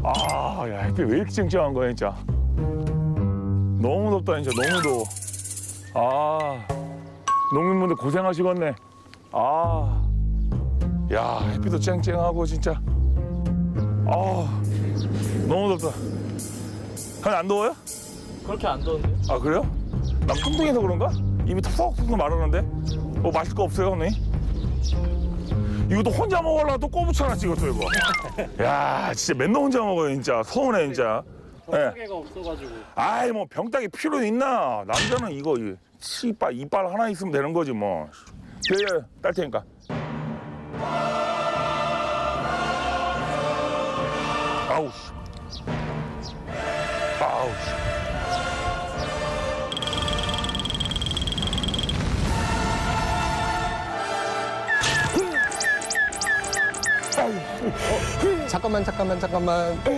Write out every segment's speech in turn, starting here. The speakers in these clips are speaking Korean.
아, 야, 햇빛 왜 이렇게 쨍쨍한 거야, 진짜. 너무 덥다, 진짜. 너무 더워. 아, 농민분들 고생하시겠네. 아, 야, 햇빛도 쨍쨍하고, 진짜. 아, 너무 덥다. 안 더워요? 그렇게 안 더운데요? 아, 그래요? 난 뚱뚱해서 그런가? 입이 턱턱턱 마르는데? 뭐 마실 거 없어요, 언니? 이것도 혼자 먹으려고 또 꼬부쳐놨지, 이것도 이거. 야, 진짜 맨날 혼자 먹어요, 진짜. 서운해, 진짜. 병따개가 없어가지고. 아이, 뭐 병따기 필요 있나? 남자는 이거 이빨 하나 있으면 되는 거지, 뭐. 그래, 딸 테니까. 아우, 씨. 아우, 씨. 잠깐만.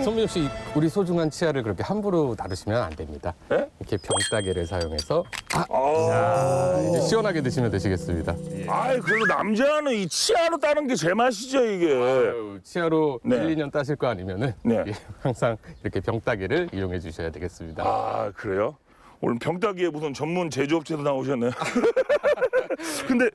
손민호 씨, 우리 소중한 치아를 그렇게 함부로 다루시면 안 됩니다. 예? 이렇게 병따개를 사용해서 아, 이제 시원하게 드시면 되시겠습니다. 아이, 그래도 남자는 이 치아로 따는 게 제맛이죠, 이게. 치아로 네. 1, 2년 따실 거 아니면은 네. 예, 항상 이렇게 병따개를 이용해 주셔야 되겠습니다. 아, 그래요? 오늘 병따기에 무슨 전문 제조업체도 나오셨네. 근데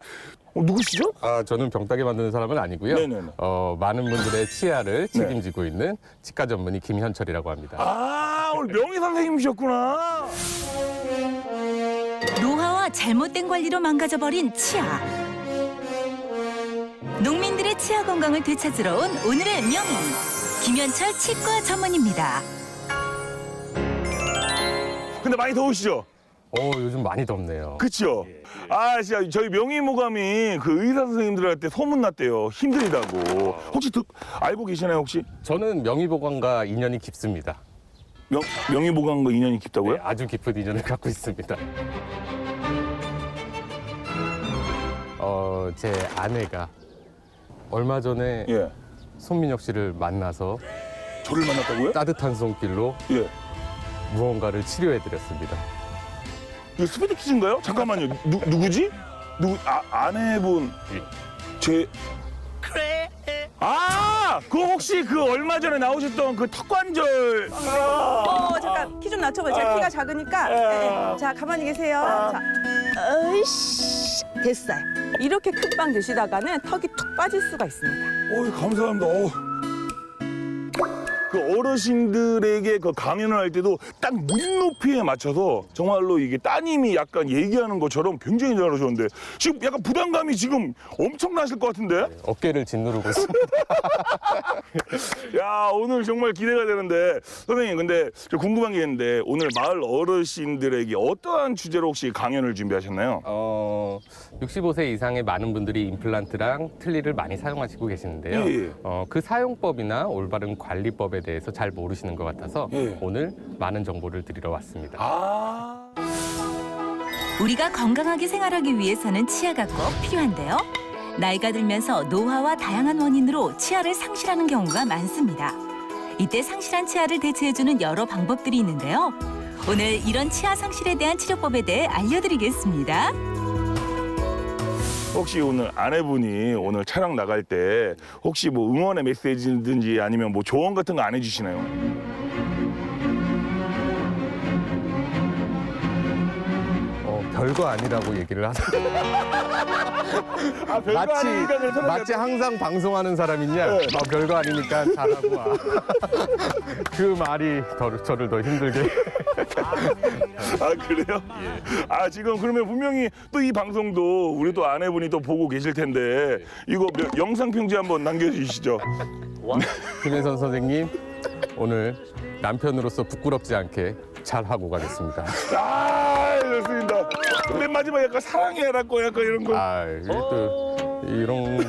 누구시죠? 저는 병따개 만드는 사람은 아니고요. 네네네. 많은 분들의 치아를 책임지고 있는 치과 전문의 김현철이라고 합니다. 아, 오늘 명의 선생님이셨구나. 노화와 잘못된 관리로 망가져버린 치아. 농민들의 치아 건강을 되찾으러 온 오늘의 명인 김현철 치과 전문입니다. 근데 많이 더우시죠? 요즘 많이 덥네요. 그쵸? 아, 진짜 저희 명의모감이 그 의사 선생님들한테 소문났대요. 힘들다고. 혹시 알고 계시나요, 혹시? 저는 명의보감과 인연이 깊습니다. 명의보감과 인연이 깊다고요? 네, 아주 깊은 인연을 갖고 있습니다. 제 아내가 얼마 전에 예. 손민혁 씨를 만나서 저를 만났다고요? 따뜻한 손길로 예. 무언가를 치료해드렸습니다. 이거 스피드 퀴즈인가요? 잠깐만요. 누구지? 아내분. 제. 아! 그거 혹시 그 얼마 전에 나오셨던 그 턱관절. 잠깐 키 좀 낮춰봐요. 제가 키가 작으니까. 자, 가만히 계세요. 자, 으이씨, 됐어요. 이렇게 큰 빵 드시다가는 턱이 툭 빠질 수가 있습니다. 어이, 감사합니다. 그 어르신들에게 그 강연을 할 때도 딱 눈높이에 맞춰서 정말로 이게 따님이 약간 얘기하는 것처럼 굉장히 잘하셨는데 지금 약간 부담감이 지금 엄청나실 것 같은데? 어깨를 짓누르고 있습니다. 야, 오늘 정말 기대가 되는데 선생님, 근데 저 궁금한 게 있는데 오늘 마을 어르신들에게 어떠한 주제로 혹시 강연을 준비하셨나요? 65세 이상의 많은 분들이 임플란트랑 틀니를 많이 사용하시고 계시는데요. 예. 그 사용법이나 올바른 관리법에 대해서 잘 모르시는 것 같아서 예. 오늘 많은 정보를 드리러 왔습니다. 아, 우리가 건강하게 생활하기 위해서는 치아가 꼭 필요한데요. 나이가 들면서 노화와 다양한 원인으로 치아를 상실하는 경우가 많습니다. 이때 상실한 치아를 대체해주는 여러 방법들이 있는데요. 오늘 이런 치아 상실에 대한 치료법에 대해 알려드리겠습니다. 혹시 오늘 아내분이 오늘 촬영 나갈 때 혹시 뭐 응원의 메시지든지 아니면 뭐 조언 같은 거 안 해주시나요? 별거 아니라고 얘기를 하더라고요. 아, 별거 아니니까 그냥 서로 마치 항상 방송하는 사람이냐? 별거 아니니까 잘하고 와. 그 말이 저를 더 힘들게. 아, 그래요? 아, 지금 그러면 분명히 또 이 방송도 우리 또 아내분이 또 보고 계실 텐데 이거 영상 편지 한번 남겨주시죠. 김혜선 선생님, 오늘 남편으로서 부끄럽지 않게 잘하고 가겠습니다. 아, 좋습니다. 맨 마지막에 약간 사랑해라고 약간 이런 거. 또 이런.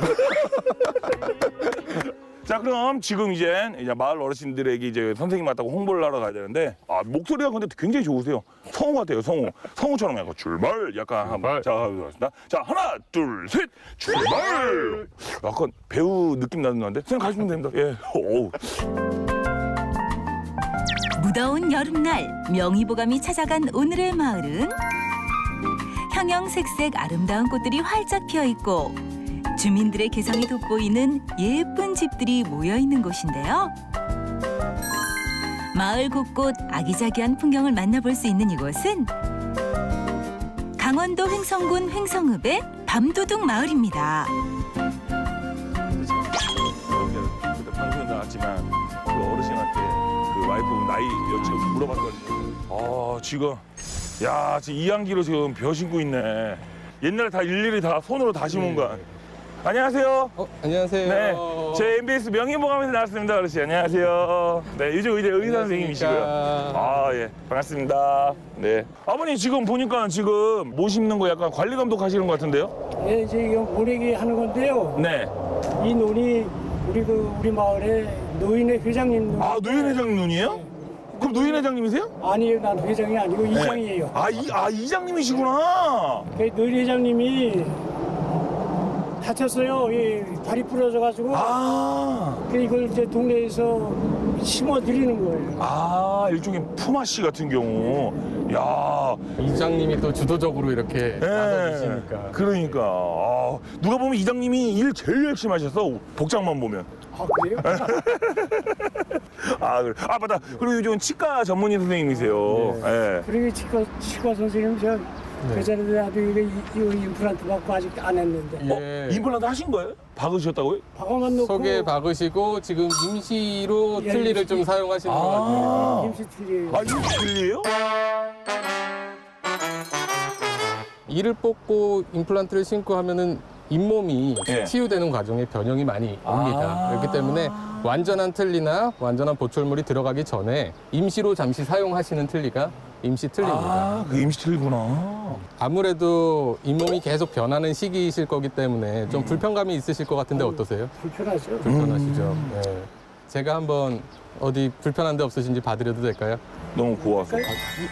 자, 그럼 지금 이제 마을 어르신들에게 이제 선생님 맞다고 홍보를 하러 가야 되는데 목소리가 근데 굉장히 좋으세요. 성우 같아요, 성우. 성우처럼 약간 출발 약간 한번. 자, 하겠습니다. 자, 하나, 둘, 셋, 출발. 약간 배우 느낌 나는데 선생님 가시면 됩니다. 예. 오. 무더운 여름날 명의보감이 찾아간 오늘의 마을은 형형색색 아름다운 꽃들이 활짝 피어있고 주민들의 개성이 돋보이는 예쁜 집들이 모여 있는 곳인데요. 마을 곳곳 아기자기한 풍경을 만나볼 수 있는 이곳은 강원도 횡성군 횡성읍의 밤도둑 마을입니다. 그때 방송에 나왔지만 그 어르신한테 그 와이프 나이 여쭤 물어봤거든요. 아 지금 야 지금 이항기로 지금 벼 신고 있네. 옛날에 다 일일이 다 손으로 다 심은 거야. 안녕하세요. 안녕하세요. 네, 제 MBS 명예모감에서 나왔습니다, 어르신. 안녕하세요. 네, 요즘 이제 의사 선생님이시고요. 아, 예, 반갑습니다. 네, 아버님 지금 보니까 지금 못 심는 거 약간 관리 감독 하시는 것 같은데요? 예, 이제 이거 보내기 하는 건데요. 네. 이 논이 우리 마을에 노인회 회장님 논. 아, 노인 회장님 눈이에요? 그럼 노인 회장님이세요? 아니에요, 난 회장이 아니고 이장이에요. 이장님이시구나. 그 노인 회장님이 다쳤어요. 이 다리 부러져가지고. 아, 그 이걸 이제 동네에서 심어 드리는 거예요. 아, 일종의 품앗이 같은 경우. 야, 이장님이 또 주도적으로 이렇게 나서주시니까. 그러니까. 아, 누가 보면 이장님이 일 제일 열심히 하셔서 복장만 보면. 아, 그래요? 아, 그래. 아, 맞다. 그리고 요즘 치과 전문의 선생님이세요. 예. 그리고 치과 선생님 저 그전에 나도 이거 임플란트 받고 아직 안 했는데. 예. 임플란트 하신 거예요? 박으셨다고요? 박아만 놓고. 속에 박으시고 지금 임시로 예, 틀니를 임시. 좀 사용하시는 것 같아요. 임시 틀이에요. 아, 이거 틀리에요? 이를 뽑고 임플란트를 신고 하면은 잇몸이 예. 치유되는 과정에 변형이 많이 옵니다. 그렇기 때문에 완전한 틀니나 완전한 보철물이 들어가기 전에 임시로 잠시 사용하시는 틀니가 임시 틀니입니다. 아, 그 임시 틀구나. 아무래도 잇몸이 계속 변하는 시기이실 거기 때문에 좀 불편감이 있으실 것 같은데 어떠세요? 불편하죠. 불편하시죠? 네. 제가 한번 어디 불편한 데 없으신지 봐드려도 될까요? 너무 고와서.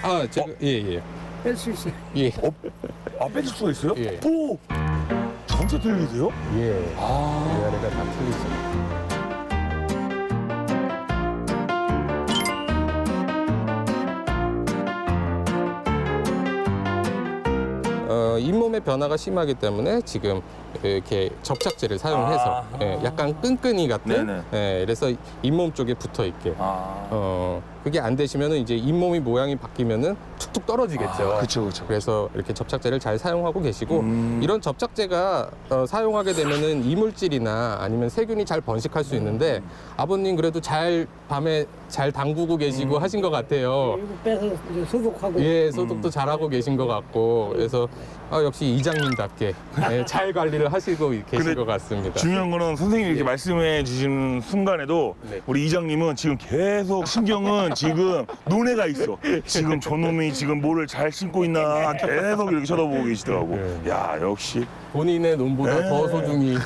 아, 제가 예. 뺄 수 있어요. 예. 아, 빼줄 수가 있어요? 예. 오! 전체 틀리세요? 예. 아. 위아래가 다 틀리죠. 잇몸의 변화가 심하기 때문에 지금 이렇게 접착제를 사용해서 아. 예, 약간 끈끈이 같은 네네. 예, 그래서 잇몸 쪽에 붙어 있게 그게 안 되시면은 이제 잇몸이 모양이 바뀌면은 툭툭 떨어지겠죠. 그쵸. 그래서 이렇게 접착제를 잘 사용하고 계시고 이런 접착제가 사용하게 되면은 이물질이나 아니면 세균이 잘 번식할 수 있는데 아버님 그래도 잘 밤에 잘 담그고 계시고 하신 것 같아요. 이거 빼서 이제 소독하고. 예, 소독도 잘하고 계신 것 같고 그래서 역시 이장님답게 예, 잘 관리를 하시고 계신 근데 것 같습니다. 중요한 거는 선생님이 이렇게 말씀해 주시는 순간에도 네. 우리 이장님은 지금 계속 신경은 지금 논에가 있어. 지금 저놈이 지금 뭐를 잘 신고 있나 계속 이렇게 쳐다보고 계시더라고. 네. 야, 역시. 본인의 논보다 네. 더 소중히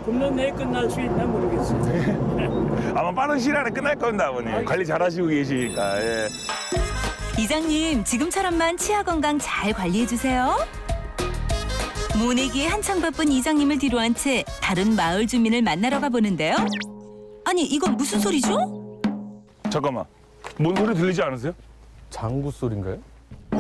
금년 내에 끝날 수 있나 모르겠어요. 아마 빠른 시일 안에 끝날 겁니다, 아버님. 관리 잘 하시고 계시니까. 예. 이장님, 지금처럼만 치아 건강 잘 관리해 주세요. 모내기에 한창 바쁜 이장님을 뒤로한 채 다른 마을 주민을 만나러 가보는데요. 아니, 이건 무슨 소리죠? 잠깐만. 뭔 소리 들리지 않으세요? 장구 소리인가요? 네.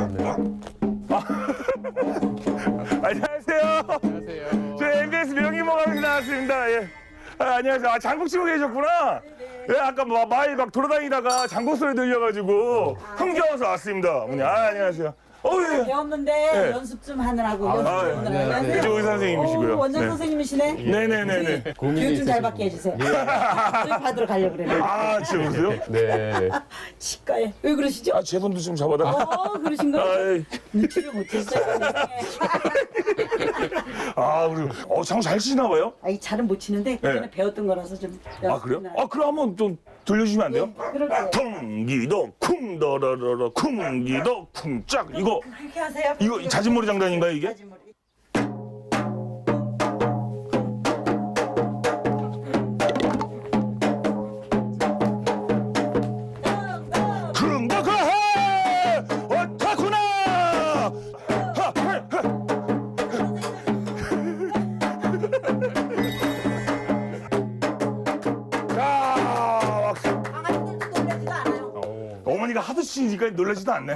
안녕하세요. 안녕하세요. 저 MBS 명의모감에서 나왔습니다. 예. 아, 안녕하세요. 아, 장구 치고 계셨구나. 예, 아까 마을 막 돌아다니다가 장구 소리 들려가지고 흥겨워서 왔습니다. 어머니, 안녕하세요. 예. 배웠는데 네. 연습 좀 하느라고 연습 아, 좀 하느라고. 네. 이쪽 의사 선생님이시고요. 원장 네. 선생님이시네. 네네네네. 고민이 교육 좀 잘 있으시군요. 받게 해주세요. 교육 받으러 가려고 그래요. 아, 진짜 그러세요? 네. 치과에. 왜 그러시죠? 아, 제 손도 좀 잡아달라. 그러신 아, 거예요? 예. 눈치를 못 챘어요. 아, 그리고 장구 잘 치시나 봐요? 아니, 잘은 못 치는데 그전에 네. 배웠던 거라서 좀. 아, 그래요? 아, 그럼 한번 좀 들려주시면 안 돼요? 그럴게요. 쿵기도 쿵더러러러 쿵기도 쿵짝 이거 그렇게 하세요. 이거 자진몰이 장단인가요 이게? 자진몰이. 쿵더카해 어타쿠나 야 강아지들도 놀라지도 않아요. 어머니가 하도 치니까 놀라지도 않네.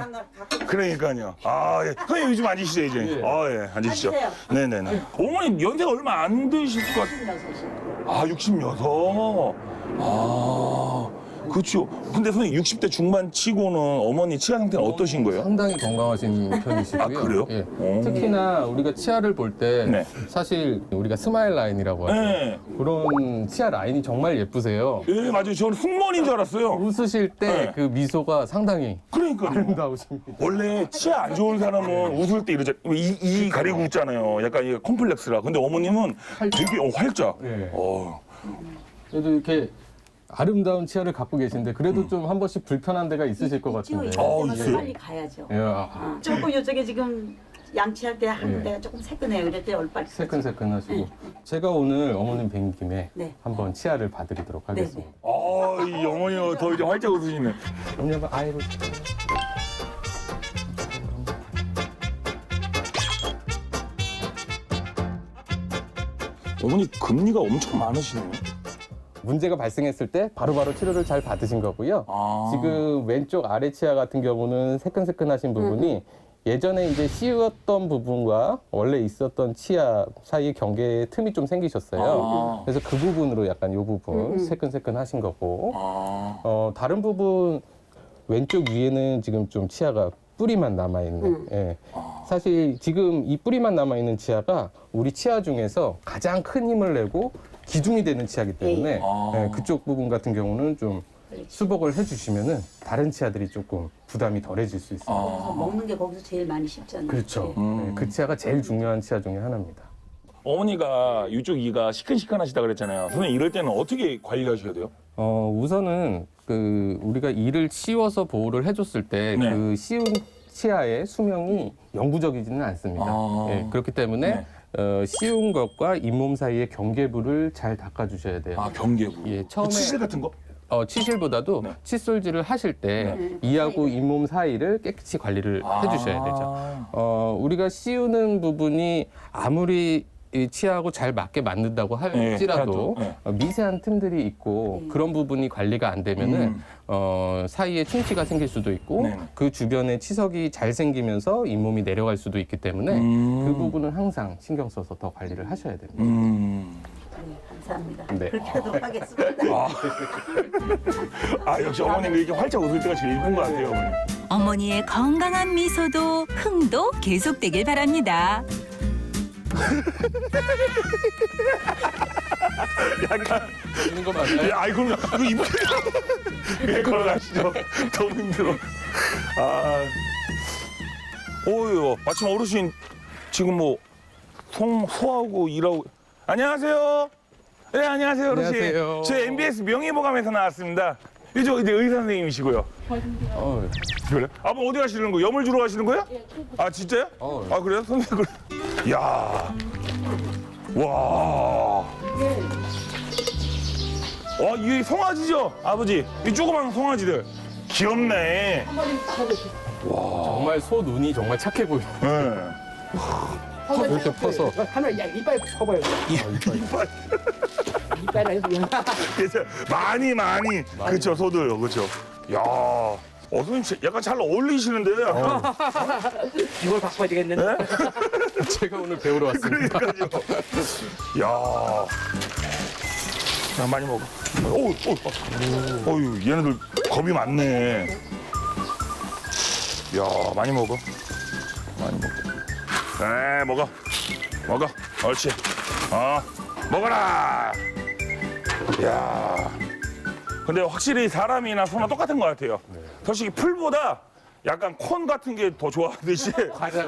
그러니까요. 아, 예. 선생님 요즘 앉으시죠, 이제. 아, 예. 앉으시죠. 앉으세요. 네네네. 어머니 연세가 얼마 안 되실 것 같아요. 26이요. 아, 66. 아, 그렇죠. 근데 선생님 60대 중반 치고는 어머니 치아 상태는 어떠신 거예요? 상당히 건강하신 편이시고요. 아, 그래요? 예. 오. 특히나 우리가 치아를 볼 때 네. 사실 우리가 스마일 라인이라고 하죠. 네. 그런 치아 라인이 정말 예쁘세요. 예, 맞아요. 저는 승무원인 줄 알았어요. 웃으실 때 네. 그 미소가 상당히 그러니까요. 아름다우십니다. 원래 치아 안 좋은 사람은 웃을 때 이러잖아요. 이 가리고 웃잖아요. 약간 이게 콤플렉스라. 근데 어머님은 되게 활짝. 네. 어. 그래도 이렇게 아름다운 치아를 갖고 계신데 그래도 좀 한 번씩 불편한 데가 있으실 것 같은데. 있어요. 빨리 가야죠. 예, 아, 조금 이쪽에 지금 양치할 때 하는 예. 데가 조금 새끈해요. 그럴 때 얼빨. 새끈새끈하시고. 제가 오늘 어머님 뵌 김에 네. 한번 치아를 봐드리도록 하겠습니다. 아, 이 어머니가 더 이제 활짝 웃으시네. 어머니 한번 아이고. 어머니 금리가 엄청 많으시네요. 문제가 발생했을 때 바로바로 치료를 잘 받으신 거고요. 아. 지금 왼쪽 아래 치아 같은 경우는 새끈새끈하신 부분이 예전에 이제 씌웠던 부분과 원래 있었던 치아 사이에 경계에 틈이 좀 생기셨어요. 아. 그래서 그 부분으로 약간 이 부분 새끈새끈하신 거고, 아. 다른 부분 왼쪽 위에는 지금 좀 치아가 뿌리만 남아있는. 예. 사실 지금 이 뿌리만 남아있는 치아가 우리 치아 중에서 가장 큰 힘을 내고 기둥이 되는 치아이기 때문에 아. 예, 그쪽 부분 같은 경우는 좀 수복을 해주시면은 다른 치아들이 조금 부담이 덜해질 수 있습니다. 그래서 먹는 게 거기서 제일 많이 씹잖아요. 그렇죠. 예. 예, 그 치아가 제일 중요한 치아 중에 하나입니다. 어머니가 이쪽 이가 시큰시큰하시다 그랬잖아요. 선생님 이럴 때는 어떻게 관리하셔야 돼요? 우선은 그 우리가 이를 씌워서 보호를 해줬을 때 네. 그 씌운 치아의 수명이 영구적이지는 않습니다. 아. 예, 그렇기 때문에 씌운 것과 잇몸 사이의 경계부를 잘 닦아주셔야 돼요. 아, 경계부. 예, 처음에 치실 같은 거? 치실보다도 네. 칫솔질을 하실 때 이하고 잇몸 사이를 깨끗이 관리를 해주셔야 되죠. 우리가 씌우는 부분이 아무리 이 치아하고 잘 맞게 만든다고 할지라도 네. 미세한 틈들이 있고 그런 부분이 관리가 안 되면은 사이에 충치가 생길 수도 있고 네. 그 주변에 치석이 잘 생기면서 잇몸이 내려갈 수도 있기 때문에 그 부분은 항상 신경 써서 더 관리를 하셔야 됩니다. 네, 감사합니다. 네. 그렇게 하도록 하겠습니다. 아, 역시 어머니가 이렇게 활짝 웃을 때가 제일 이쁜 것 같아요, 어머니. 어머니의 건강한 미소도 흥도 계속되길 바랍니다. 약간. 있는 거 맞나요? 야, 아이고, 이거 이쁘게. 예, 걸어가시죠. 너무 힘들어. 아. 오유, 마침 어르신 지금 뭐, 소하고 일하고. 안녕하세요. 네, 안녕하세요, 어르신. 안녕하세요. 저 MBS 명예보감에서 나왔습니다. 이쪽 이제 의사 선생님이시고요. 그래? 아, 뭐 어디 가시는 거예요? 염을 주러 가시는 거예요? 아, 진짜요? 아, 그래요? 선생님, 그래. 이야. 와. 와, 이게 송아지죠? 아버지. 이 조그만 송아지들. 귀엽네. 정말 소 눈이 정말 착해 보여요. 네. 이렇게 퍼서. 하나 야 이빨 커봐요. 이빨. 이빨 해서 그쵸. 많이. 그쵸, 소들. 그쵸. 야. 선생님 진짜 약간 잘 어울리시는데. 이걸 바꿔야 되겠는데. 제가 오늘 배우러 왔습니다. 그러니까요. 야. 야, 많이 먹어. 어유, 얘네들 겁이 많네. 야, 많이 먹어. 많이 먹어. 네, 먹어. 옳지. 먹어라. 야. 근데 확실히 사람이나 소나 똑같은 것 같아요. 솔직히 풀보다 약간 콘 같은 게 더 좋아하듯이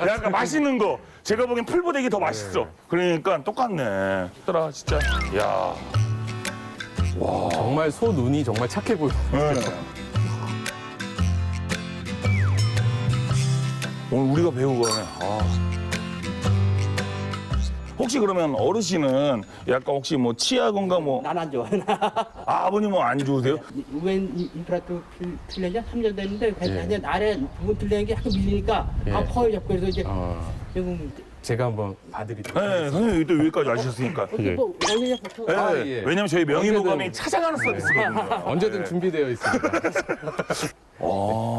약간 맛있는 거. 제가 보기엔 풀보다 이게 더 맛있어. 그러니까 똑같네. 더라 진짜. 야. 정말 소 눈이 정말 착해 보여요. 오늘 우리가 배운 거네. 혹시 그러면 어르신은 약간 혹시 뭐 치아 건강 뭐 난 안 좋아. 아버님 뭐 안 좋으세요? 웬 인프라도 틀린 지 3년 됐는데 예. 이제 아래 부분 틀린 게 자꾸 밀리니까 예. 커요 자꾸. 그래서 이제 지금 제가 한번 봐드리도록 네, 선생님이 또 여기까지 와주셨으니까. 뭐 원인이 붙어. 네, 아, 예. 왜냐면 저희 명의보감이 언제든. 찾아가는 서비스거든요. 언제든 준비되어 있습니다.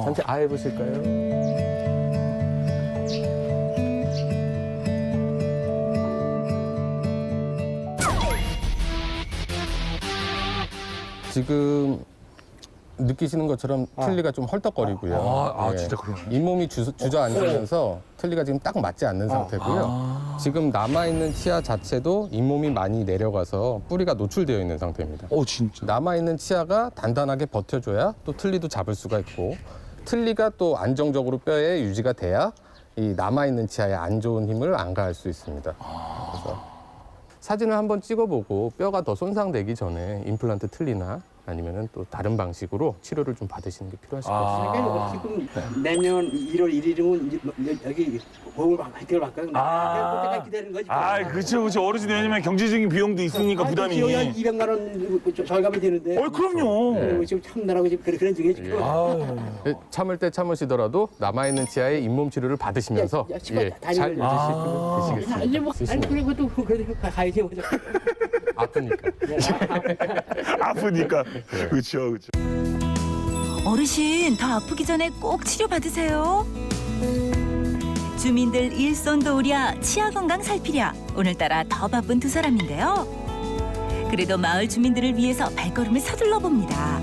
전체 해보실까요? 지금 느끼시는 것처럼 틀니가 좀 헐떡거리고요. 진짜 그러네. 잇몸이 주저앉으면서 틀니가 지금 딱 맞지 않는 상태고요. 지금 남아있는 치아 자체도 잇몸이 많이 내려가서 뿌리가 노출되어 있는 상태입니다. 진짜. 남아있는 치아가 단단하게 버텨줘야 또 틀니도 잡을 수가 있고 틀니가 또 안정적으로 뼈에 유지가 돼야 이 남아있는 치아에 안 좋은 힘을 안 가할 수 있습니다. 그래서 사진을 한번 찍어보고 뼈가 더 손상되기 전에 임플란트 틀니나 아니면은 또 다른 방식으로 치료를 좀 받으시는 게 필요하실 것 같습니다. 지금 내년 1월 1일이면 여기 보험을 해결할까요? 그때까지 기다리는 거지. 그렇죠. 어르신 왜냐면 경제적인 비용도 있으니까 부담이. 지금 한 200만 원 저희 가면 되는데. 그럼요. 지금 참느라고 지금 그런 중에 지금. 참을 때 참으시더라도 남아있는 치아의 잇몸 치료를 받으시면서 시간 다 잘 다니는 유지시키면 아니 뭐 되시겠습니다. 그리고 또 그래도 가야지 뭐. 아프니까. 아프니까. 그렇죠. 어르신 더 아프기 전에 꼭 치료 받으세요. 주민들 일손도우랴 치아 건강 살피랴 오늘따라 더 바쁜 두 사람인데요. 그래도 마을 주민들을 위해서 발걸음을 서둘러 봅니다.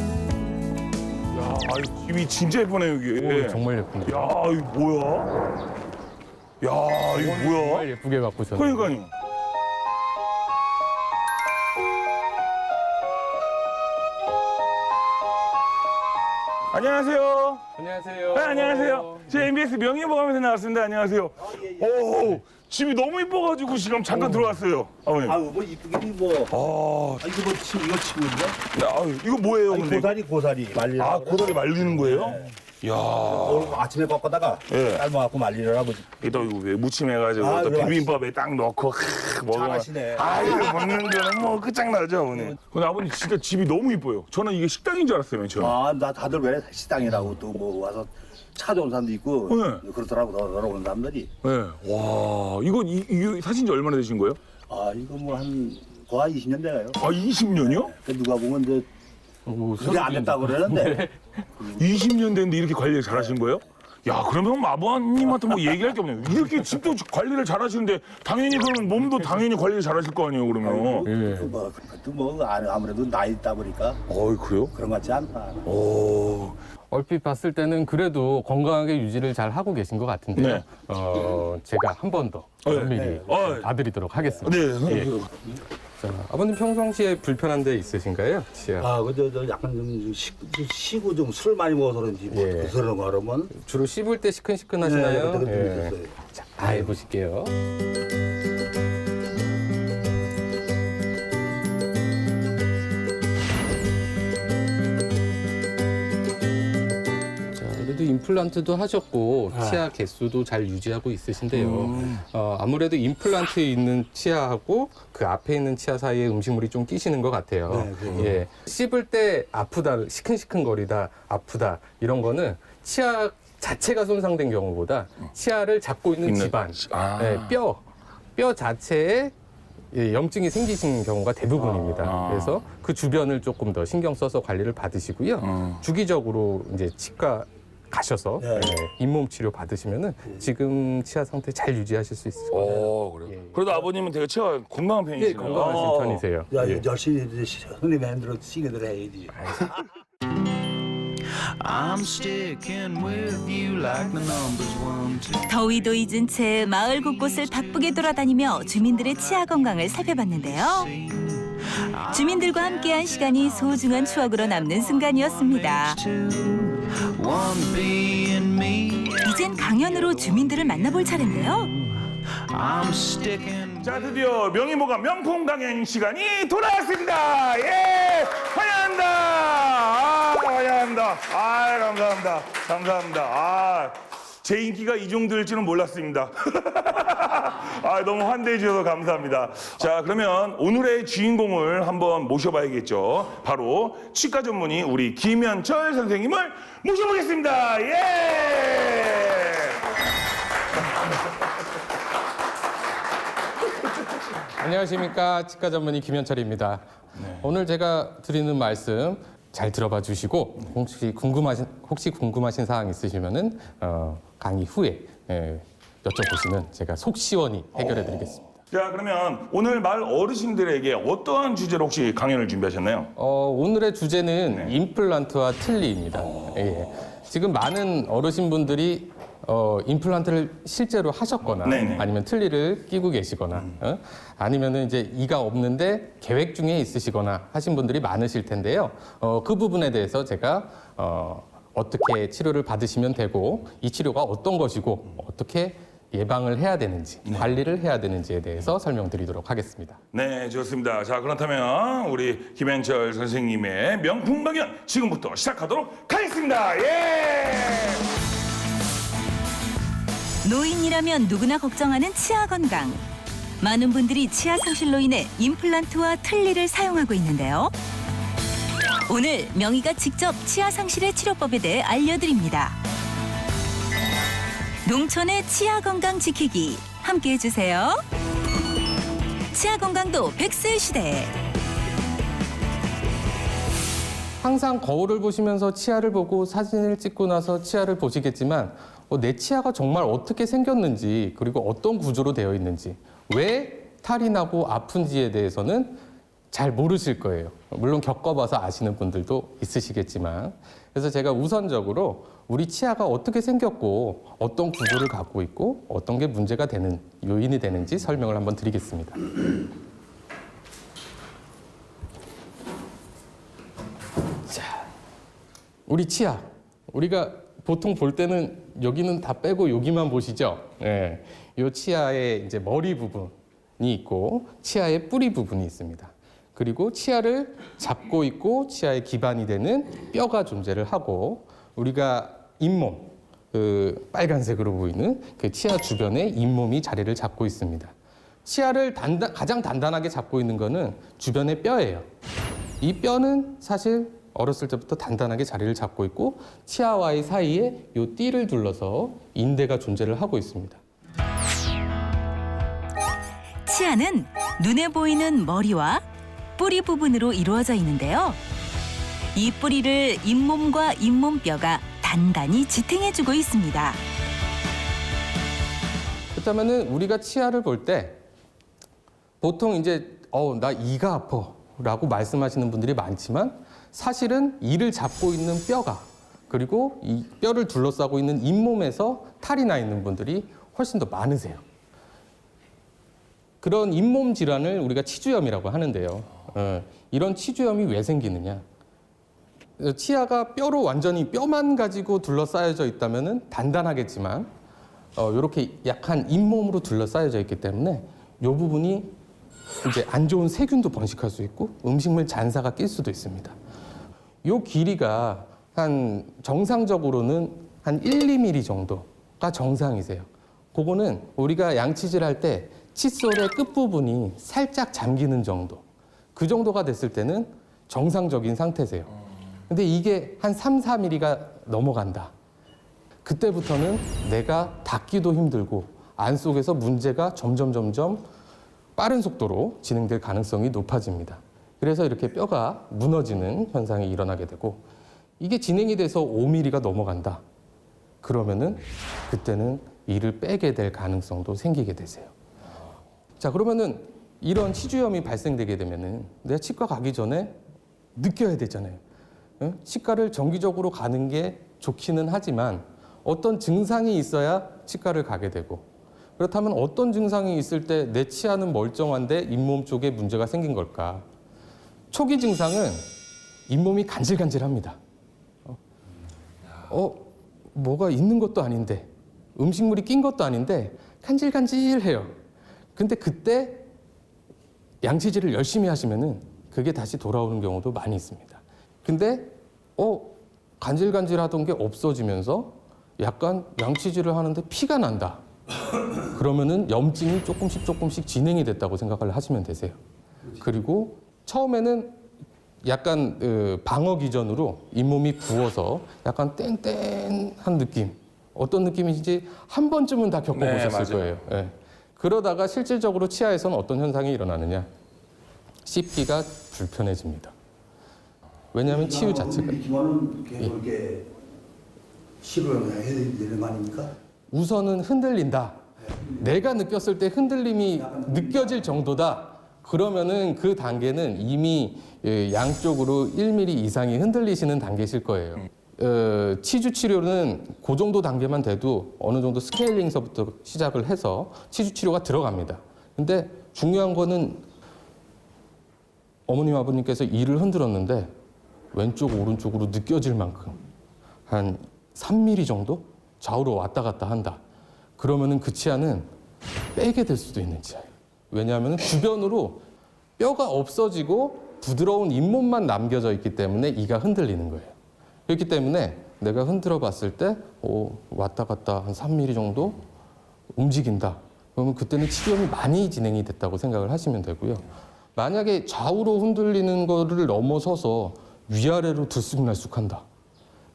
집이 진짜 예쁘네 여기. 오, 정말 예쁩니다. 야, 이거 뭐야? 야, 이거 뭐야? 정말 예쁘게 바꾸셨네요. 그러니까요. 안녕하세요. 안녕하세요. 네, 안녕하세요. 제 MBS 명예보감에서 나왔습니다. 안녕하세요. 오, 집이 너무 이뻐가지고 지금 잠깐 들어왔어요. 아버님. 뭐 이쁘긴 뭐. 이거 뭐 이거 치고인데? 이거 뭐예요, 근데? 고사리 말리라. 고사리 말리는 거예요? 이야. 오늘 아침에 꺾다가 예. 삶아갖고 말리라고. 이거 왜 무침해가지고 또 그래, 비빔밥에 딱 넣고 먹으면. 잘하시네. 이거 먹는 거는 뭐 끝장나죠, 아버님. 근데 아버님 진짜 집이 너무 이뻐요. 저는 이게 식당인 줄 알았어요, 맨 처음에. 나 다들 왜 식당이라고 또 뭐 와서 찾아온 사람도 있고 네. 그렇더라고 너러 오는 사람들이. 네. 와, 이거 사신 지 얼마나 되신 거예요? 이거 뭐 한 거의 20년 돼가요. 20년이요? 누가 보면 이제 그게 안 됐다고 그러는데 20년 됐는데 이렇게 관리를 잘 하신 거예요? 야, 그러면 아버님한테 뭐 얘기할 게 없네요. 이렇게 집도 관리를 잘 하시는데 당연히 그러면 몸도 당연히 관리를 잘 하실 거 아니에요, 그러면. 그것도 뭐 아무래도 나이 있다 보니까 그래요? 그런 것 같지 않다. 얼핏 봤을 때는 그래도 건강하게 유지를 잘 하고 계신 것 같은데요. 네. 제가 한 번 더 면밀히 봐드리도록 하겠습니다. 네. 예. 자, 아버님 평상시에 불편한 데 있으신가요? 치아. 저 약간 좀 쉬고 좀 술 많이 먹어서 그런지 뭐 예. 그러는 거 그러면 주로 씹을 때 시큰시큰하시나요? 그것도 예. 있어요. 자, 다 해보실게요. 그래도 임플란트도 하셨고 치아 개수도 잘 유지하고 있으신데요. 아무래도 임플란트에 있는 치아하고 그 앞에 있는 치아 사이에 음식물이 좀 끼시는 것 같아요. 예, 씹을 때 아프다, 시큰시큰거리다, 아프다 이런 거는 치아 자체가 손상된 경우보다 치아를 잡고 있는 집안, 예, 뼈 자체에 염증이 생기신 경우가 대부분입니다. 그래서 그 주변을 조금 더 신경 써서 관리를 받으시고요. 주기적으로 이제 치과 가셔서 잇몸 치료 받으시면은 지금 치아 상태 잘 유지하실 수 있을 거예요. 그래요. 그래도 아버님은 되게 치아 건강한 편이시네요. 예, 건강하신 편이세요. 예. 열심히 손님이 흔들어 시계들 해야지. I'm sticking with you like the numbers 1, 2. 더위도 잊은 채 마을 곳곳을 바쁘게 돌아다니며 주민들의 치아 건강을 살펴봤는데요. 주민들과 함께한 시간이 소중한 추억으로 남는 순간이었습니다. One being me. 이젠 강연으로 주민들을 만나볼 차례인데요. I'm sticking. 자, 드디어 명의보감 명품 강연 시간이 돌아왔습니다. 예! 환영합니다. 환영합니다. 감사합니다. 감사합니다. 제 인기가 이 정도일 줄은 몰랐습니다. 너무 환대해 주셔서 감사합니다. 자, 그러면 오늘의 주인공을 한번 모셔봐야겠죠. 바로 치과 전문의 우리 김현철 선생님을 모셔보겠습니다. 예! 안녕하십니까, 치과 전문의 김현철입니다. 오늘 제가 드리는 말씀 잘 들어봐 주시고 혹시 궁금하신 사항 있으시면은 강의 후에 여쭤보시면 제가 속 시원히 해결해 드리겠습니다. 자, 그러면 오늘 마을 어르신들에게 어떠한 주제로 혹시 강연을 준비하셨나요? 오늘의 주제는 네. 임플란트와 틀니입니다. 예. 지금 많은 어르신분들이 임플란트를 실제로 하셨거나 네네. 아니면 틀니를 끼고 계시거나 아니면은 이제 이가 없는데 계획 중에 있으시거나 하신 분들이 많으실 텐데요. 그 부분에 대해서 제가 어떻게 치료를 받으시면 되고 이 치료가 어떤 것이고 어떻게 예방을 해야 되는지 관리를 해야 되는지에 대해서 설명드리도록 하겠습니다. 네, 좋습니다. 자, 그렇다면 우리 김현철 선생님의 명품 강연 지금부터 시작하도록 하겠습니다. 예! 노인이라면 누구나 걱정하는 치아 건강. 많은 분들이 치아 상실로 인해 임플란트와 틀니를 사용하고 있는데요. 오늘 명희가 직접 치아 상실의 치료법에 대해 알려드립니다. 농촌의 치아 건강 지키기 함께 해주세요. 치아 건강도 백세 시대에. 항상 거울을 보시면서 치아를 보고 사진을 찍고 나서 치아를 보시겠지만 내 치아가 정말 어떻게 생겼는지 그리고 어떤 구조로 되어 있는지 왜 탈이 나고 아픈지에 대해서는 잘 모르실 거예요. 물론 겪어봐서 아시는 분들도 있으시겠지만 그래서 제가 우선적으로 우리 치아가 어떻게 생겼고 어떤 구조를 갖고 있고 어떤 게 문제가 되는 요인이 되는지 설명을 한번 드리겠습니다. 자, 우리 치아 우리가 보통 볼 때는 여기는 다 빼고 여기만 보시죠. 예, 이 치아의 이제 머리 부분이 있고 치아의 뿌리 부분이 있습니다. 그리고 치아를 잡고 있고 치아의 기반이 되는 뼈가 존재를 하고 우리가 잇몸, 그 빨간색으로 보이는 그 치아 주변에 잇몸이 자리를 잡고 있습니다. 치아를 가장 단단하게 잡고 있는 거는 주변의 뼈예요. 이 뼈는 사실 어렸을 때부터 단단하게 자리를 잡고 있고 치아와의 사이에 이 띠를 둘러서 인대가 존재를 하고 있습니다. 치아는 눈에 보이는 머리와 뿌리 부분으로 이루어져 있는데요. 이 뿌리를 잇몸과 잇몸뼈가 단단히 지탱해주고 있습니다. 그렇다면은 우리가 치아를 볼 때 보통 이제 나 이가 아파라고 말씀하시는 분들이 많지만 사실은 이를 잡고 있는 뼈가 그리고 이 뼈를 둘러싸고 있는 잇몸에서 탈이 나 있는 분들이 훨씬 더 많으세요. 그런 잇몸 질환을 우리가 치주염이라고 하는데요. 이런 치주염이 왜 생기느냐? 치아가 뼈로 완전히 뼈만 가지고 둘러싸여져 있다면은 단단하겠지만 이렇게 약한 잇몸으로 둘러싸여져 있기 때문에 이 부분이 이제 안 좋은 세균도 번식할 수 있고 음식물 잔사가 낄 수도 있습니다. 이 길이가 한 정상적으로는 한 1, 2mm 정도가 정상이세요. 그거는 우리가 양치질 할 때 칫솔의 끝부분이 살짝 잠기는 정도. 그 정도가 됐을 때는 정상적인 상태세요. 근데 이게 한 3, 4mm가 넘어간다. 그때부터는 내가 닫기도 힘들고 안 속에서 문제가 점점 빠른 속도로 진행될 가능성이 높아집니다. 그래서 이렇게 뼈가 무너지는 현상이 일어나게 되고 이게 진행이 돼서 5mm가 넘어간다. 그러면은 그때는 이를 빼게 될 가능성도 생기게 되세요. 자, 그러면은 이런 치주염이 발생되게 되면은 내가 치과 가기 전에 느껴야 되잖아요. 치과를 정기적으로 가는 게 좋기는 하지만 어떤 증상이 있어야 치과를 가게 되고 그렇다면 어떤 증상이 있을 때 내 치아는 멀쩡한데 잇몸 쪽에 문제가 생긴 걸까? 초기 증상은 잇몸이 간질간질합니다. 뭐가 있는 것도 아닌데 음식물이 낀 것도 아닌데 간질간질해요. 근데 그때 양치질을 열심히 하시면은 그게 다시 돌아오는 경우도 많이 있습니다. 근데 간질간질하던 게 없어지면서 약간 양치질을 하는데 피가 난다. 그러면은 염증이 조금씩 진행이 됐다고 생각을 하시면 되세요. 그리고 처음에는 약간 방어 기전으로 잇몸이 부어서 약간 땡땡한 느낌. 어떤 느낌인지 한 번쯤은 다 겪어보셨을 거예요. 예. 그러다가 실질적으로 치아에서는 어떤 현상이 일어나느냐. 씹기가 불편해집니다. 왜냐하면 치유 자체가. 기만은 그렇게 치료를 해야 되는 거 아닙니까? 우선은 흔들린다. 내가 느꼈을 때 흔들림이 느껴질 정도다. 그러면은 그 단계는 이미 양쪽으로 1mm 이상이 흔들리시는 단계실 거예요. 치주 치료는 그 정도 단계만 돼도 어느 정도 스케일링서부터 시작을 해서 치주 치료가 들어갑니다. 근데 중요한 거는 어머님 아버님께서 이를 흔들었는데 왼쪽 오른쪽으로 느껴질 만큼 한 3mm 정도 좌우로 왔다 갔다 한다. 그러면은 그 치아는 빼게 될 수도 있는 치아예요. 왜냐하면 주변으로 뼈가 없어지고 부드러운 잇몸만 남겨져 있기 때문에 이가 흔들리는 거예요. 그렇기 때문에 내가 흔들어 봤을 때 왔다 갔다 한 3mm 정도 움직인다. 그러면 그때는 치료염이 많이 진행이 됐다고 생각을 하시면 되고요. 만약에 좌우로 흔들리는 거를 넘어서서 위아래로 들쑥날쑥한다.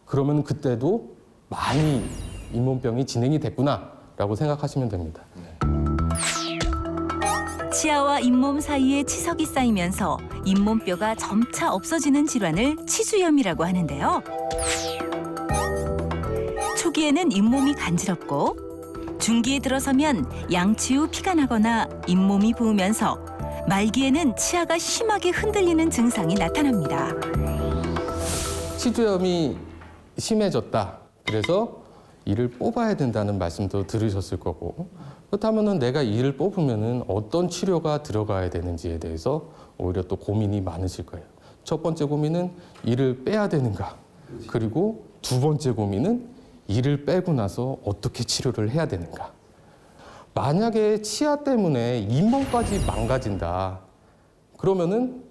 그러면 그때도 많이 잇몸병이 진행이 됐구나라고 생각하시면 됩니다. 치아와 잇몸 사이에 치석이 쌓이면서 잇몸뼈가 점차 없어지는 질환을 치주염이라고 하는데요. 초기에는 잇몸이 간지럽고 중기에 들어서면 양치 후 피가 나거나 잇몸이 부으면서 말기에는 치아가 심하게 흔들리는 증상이 나타납니다. 치주염이 심해졌다. 그래서 이를 뽑아야 된다는 말씀도 들으셨을 거고, 그렇다면은 내가 이를 뽑으면은 어떤 치료가 들어가야 되는지에 대해서 오히려 또 고민이 많으실 거예요. 첫 번째 고민은 이를 빼야 되는가, 그리고 두 번째 고민은 이를 빼고 나서 어떻게 치료를 해야 되는가. 만약에 치아 때문에 잇몸까지 망가진다. 그러면은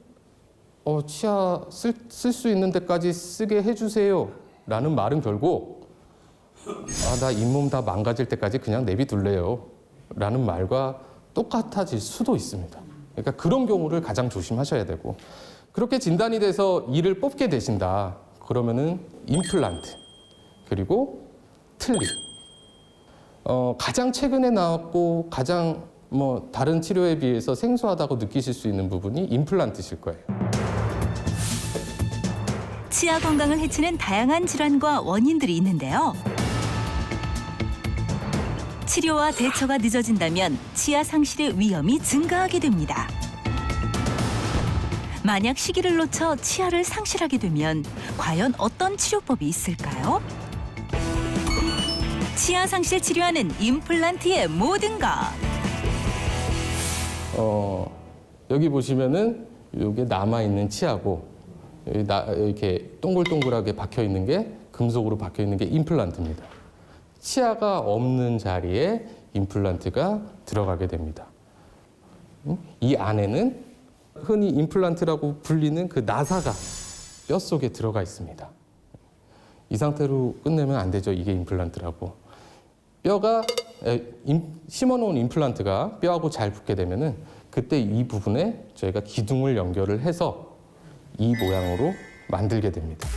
치아 쓸 수 있는 데까지 쓰게 해주세요 라는 말은 결국 나 잇몸 다 망가질 때까지 그냥 내비둘래요 라는 말과 똑같아질 수도 있습니다. 그러니까 그런 경우를 가장 조심하셔야 되고, 그렇게 진단이 돼서 이를 뽑게 되신다. 그러면은 임플란트 그리고 틀니, 가장 최근에 나왔고 가장 다른 치료에 비해서 생소하다고 느끼실 수 있는 부분이 임플란트실 거예요. 치아 건강을 해치는 다양한 질환과 원인들이 있는데요. 치료와 대처가 늦어진다면 치아 상실의 위험이 증가하게 됩니다. 만약 시기를 놓쳐 치아를 상실하게 되면 과연 어떤 치료법이 있을까요? 치아 상실 치료하는 임플란트의 모든 것. 여기 보시면은 이게 남아 있는 치아고 이렇게 동글동글하게 박혀 있는 게 금속으로 박혀 있는 게 임플란트입니다. 치아가 없는 자리에 임플란트가 들어가게 됩니다. 이 안에는 흔히 임플란트라고 불리는 그 나사가 뼛속에 들어가 있습니다. 이 상태로 끝내면 안 되죠. 이게 임플란트라고. 뼈가 심어놓은 임플란트가 뼈하고 잘 붙게 되면은 그때 이 부분에 저희가 기둥을 연결을 해서 이 모양으로 만들게 됩니다.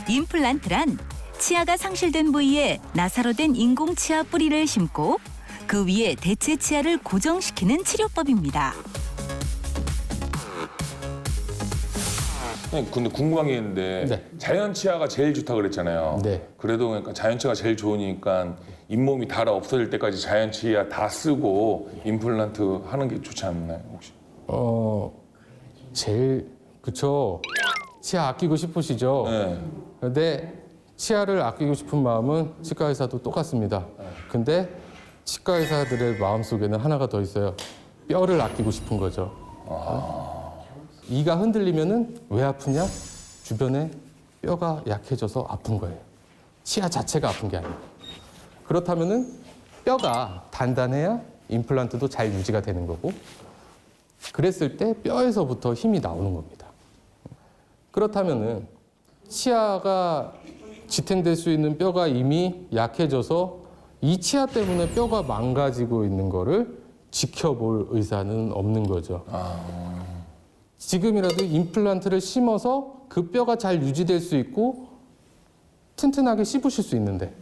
임플란트란 치아가 상실된 부위에 나사로 된 인공 치아 뿌리를 심고 그 위에 대체 치아를 고정시키는 치료법입니다. 근데 궁금한 게 있는데 네. 자연 치아가 제일 좋다 그랬잖아요. 네. 그래도 그러니까 자연 치아가 제일 좋으니까 잇몸이 닳아 없어질 때까지 자연 치아 다 쓰고 임플란트 하는 게 좋지 않나요, 혹시? 제일 그쵸. 치아 아끼고 싶으시죠? 네. 근데 치아를 아끼고 싶은 마음은 치과 의사도 똑같습니다. 근데 치과 의사들의 마음속에는 하나가 더 있어요. 뼈를 아끼고 싶은 거죠. 이가 흔들리면은 왜 아프냐? 주변에 뼈가 약해져서 아픈 거예요. 치아 자체가 아픈 게 아니고. 그렇다면은 뼈가 단단해야 임플란트도 잘 유지가 되는 거고, 그랬을 때 뼈에서부터 힘이 나오는 겁니다. 그렇다면은 치아가 지탱될 수 있는 뼈가 이미 약해져서 이 치아 때문에 뼈가 망가지고 있는 거를 지켜볼 의사는 없는 거죠. 지금이라도 임플란트를 심어서 그 뼈가 잘 유지될 수 있고 튼튼하게 씹으실 수 있는데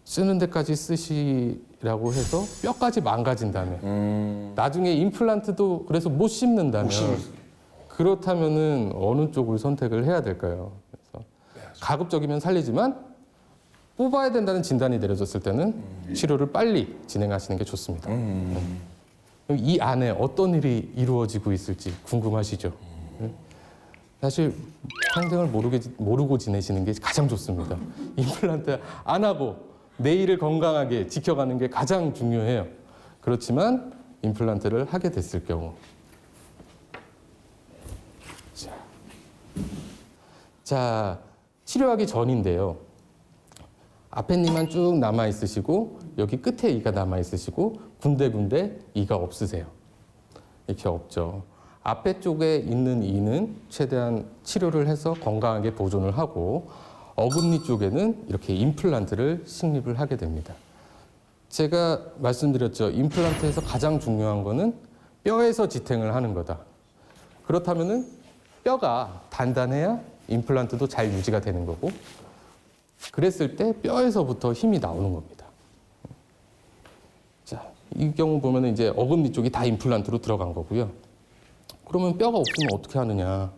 쓰는 데까지 쓰시라고 해서 뼈까지 망가진다면 나중에 임플란트도 그래서 못 씹는다면 그렇다면은 어느 쪽을 선택을 해야 될까요? 그래서 가급적이면 살리지만 뽑아야 된다는 진단이 내려졌을 때는 치료를 빨리 진행하시는 게 좋습니다. 이 안에 어떤 일이 이루어지고 있을지 궁금하시죠? 사실 평생을 모르고 지내시는 게 가장 좋습니다. 임플란트 안 하고 내일을 건강하게 지켜가는 게 가장 중요해요. 그렇지만 임플란트를 하게 됐을 경우 자, 치료하기 전인데요. 앞에 니만 쭉 남아 있으시고 여기 끝에 이가 남아 있으시고 군데군데 이가 없으세요. 이렇게 없죠. 앞에 쪽에 있는 이는 최대한 치료를 해서 건강하게 보존을 하고 어금니 쪽에는 이렇게 임플란트를 식립을 하게 됩니다. 제가 말씀드렸죠. 임플란트에서 가장 중요한 거는 뼈에서 지탱을 하는 거다. 그렇다면은 뼈가 단단해야 임플란트도 잘 유지가 되는 거고 그랬을 때 뼈에서부터 힘이 나오는 겁니다. 자, 이 경우 보면 이제 어금니 쪽이 다 임플란트로 들어간 거고요. 그러면 뼈가 없으면 어떻게 하느냐.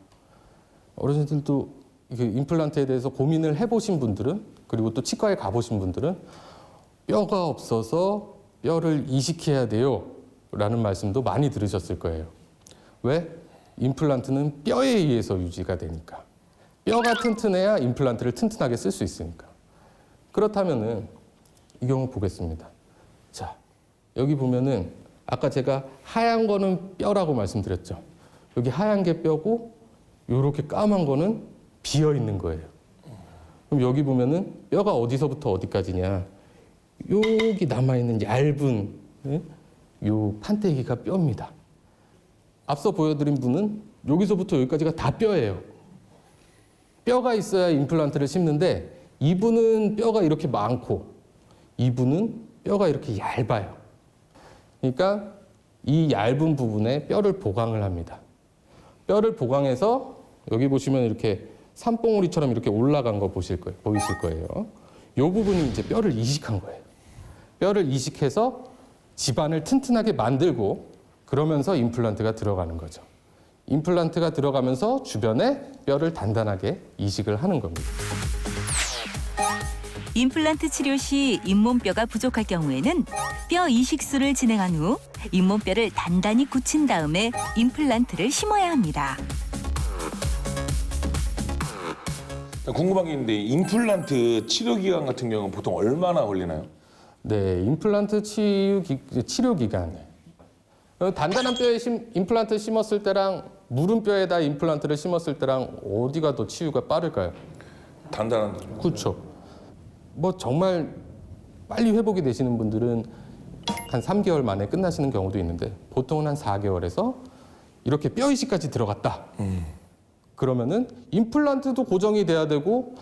어르신들도 임플란트에 대해서 고민을 해보신 분들은 그리고 또 치과에 가보신 분들은 뼈가 없어서 뼈를 이식해야 돼요 라는 말씀도 많이 들으셨을 거예요. 왜? 임플란트는 뼈에 의해서 유지가 되니까. 뼈가 튼튼해야 임플란트를 튼튼하게 쓸 수 있으니까. 그렇다면은 이 경우 보겠습니다. 자, 여기 보면은 아까 제가 하얀 거는 뼈라고 말씀드렸죠. 여기 하얀 게 뼈고 요렇게 까만 거는 비어 있는 거예요. 그럼 여기 보면은 뼈가 어디서부터 어디까지냐. 여기 남아있는 얇은 요 판때기가 뼈입니다. 앞서 보여드린 분은 여기서부터 여기까지가 다 뼈예요. 뼈가 있어야 임플란트를 심는데 이분은 뼈가 이렇게 많고 이분은 뼈가 이렇게 얇아요. 그러니까 이 얇은 부분에 뼈를 보강을 합니다. 뼈를 보강해서 여기 보시면 이렇게 산봉우리처럼 이렇게 올라간 거 보이실 거예요. 이 부분이 이제 뼈를 이식한 거예요. 뼈를 이식해서 집안을 튼튼하게 만들고 그러면서 임플란트가 들어가는 거죠. 임플란트가 들어가면서 주변에 뼈를 단단하게 이식을 하는 겁니다. 임플란트 치료 시 잇몸뼈가 부족할 경우에는 뼈 이식술을 진행한 후 잇몸뼈를 단단히 굳힌 다음에 임플란트를 심어야 합니다. 궁금한 게 있는데 임플란트 치료 기간 같은 경우는 보통 얼마나 걸리나요? 네, 임플란트 치료 기간. 단단한 뼈에 임플란트 심었을 때랑 무른 뼈에다 임플란트를 심었을 때랑 어디가 더 치유가 빠를까요? 단단한. 그렇죠. 뭐 정말 빨리 회복이 되시는 분들은 한 3개월 만에 끝나시는 경우도 있는데 보통은 한 4개월에서 이렇게 뼈 이식까지 들어갔다. 그러면은 임플란트도 고정이 돼야 되고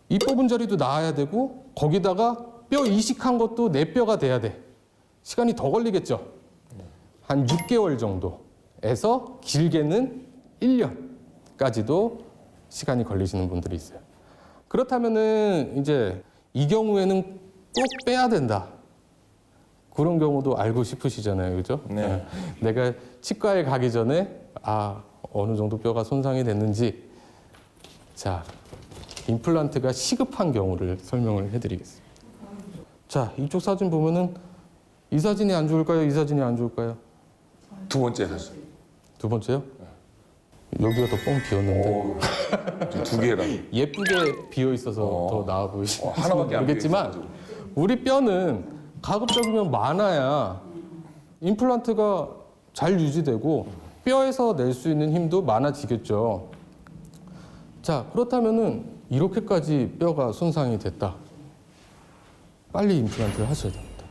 이 뽑은 자리도 나아야 되고 거기다가 뼈 이식한 것도 내 뼈가 돼야 돼. 시간이 더 걸리겠죠. 한 6개월 정도에서 길게는 1년까지도 시간이 걸리시는 분들이 있어요. 그렇다면은 이제 이 경우에는 꼭 빼야 된다. 그런 경우도 알고 싶으시잖아요. 그죠? 네. 내가 치과에 가기 전에 어느 정도 뼈가 손상이 됐는지 자, 임플란트가 시급한 경우를 설명을 해드리겠습니다. 자, 이쪽 사진 보면은 이 사진이 안 좋을까요? 이 사진이 안 좋을까요? 두 번째 사실. 두 번째요? 여기가 더 뻥 비었는데 두 개랑. 예쁘게 비어 있어서 더 나아 보이시는지 하나밖에 안 모르겠지만 비어 있어가지고. 우리 뼈는 가급적이면 많아야 임플란트가 잘 유지되고 뼈에서 낼 수 있는 힘도 많아지겠죠. 자, 그렇다면은 이렇게까지 뼈가 손상이 됐다. 빨리 임플란트를 하셔야 됩니다.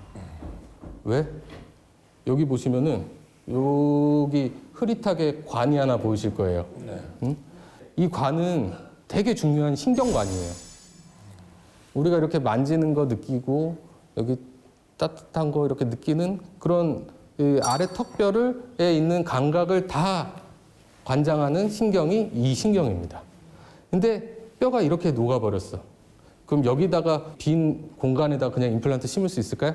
왜? 여기 보시면은 여기 흐릿하게 관이 하나 보이실 거예요. 네. 응? 이 관은 되게 중요한 신경관이에요. 우리가 이렇게 만지는 거 느끼고 여기 따뜻한 거 이렇게 느끼는 그런 이 아래 턱뼈에 있는 감각을 다 관장하는 신경이 이 신경입니다. 근데 뼈가 이렇게 녹아버렸어. 그럼 여기다가 빈 공간에다 그냥 임플란트 심을 수 있을까요?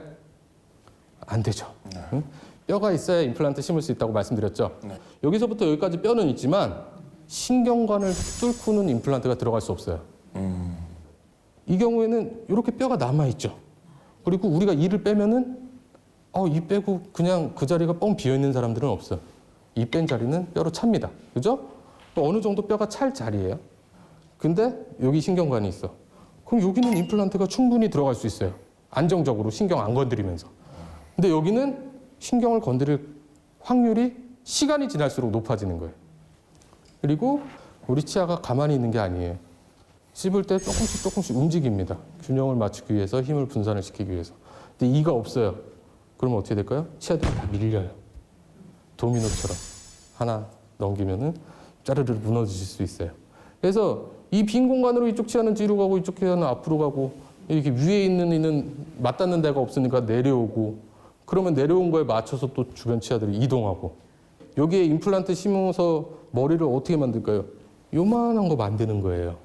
안 되죠. 응? 뼈가 있어야 임플란트 심을 수 있다고 말씀드렸죠. 여기서부터 여기까지 뼈는 있지만 신경관을 뚫고는 임플란트가 들어갈 수 없어요. 이 경우에는 이렇게 뼈가 남아있죠. 그리고 우리가 이를 빼면은 이 빼고 그냥 그 자리가 뻥 비어있는 사람들은 없어요. 이 뺀 자리는 뼈로 찹니다. 그죠? 어느 정도 뼈가 찰 자리예요. 근데 여기 신경관이 있어. 그럼 여기는 임플란트가 충분히 들어갈 수 있어요. 안정적으로 신경 안 건드리면서. 근데 여기는 신경을 건드릴 확률이 시간이 지날수록 높아지는 거예요. 그리고 우리 치아가 가만히 있는 게 아니에요. 씹을 때 조금씩 움직입니다. 균형을 맞추기 위해서, 힘을 분산을 시키기 위해서. 근데 이가 없어요. 그러면 어떻게 될까요? 치아들이 다 밀려요. 도미노처럼 하나 넘기면은 짜르르 무너지실 수 있어요. 그래서 이 빈 공간으로 이쪽 치아는 뒤로 가고 이쪽 치아는 앞으로 가고 이렇게 위에 있는 이는 맞닿는 데가 없으니까 내려오고 그러면 내려온 거에 맞춰서 또 주변 치아들이 이동하고 여기에 임플란트 심어서 머리를 어떻게 만들까요? 요만한 거 만드는 거예요.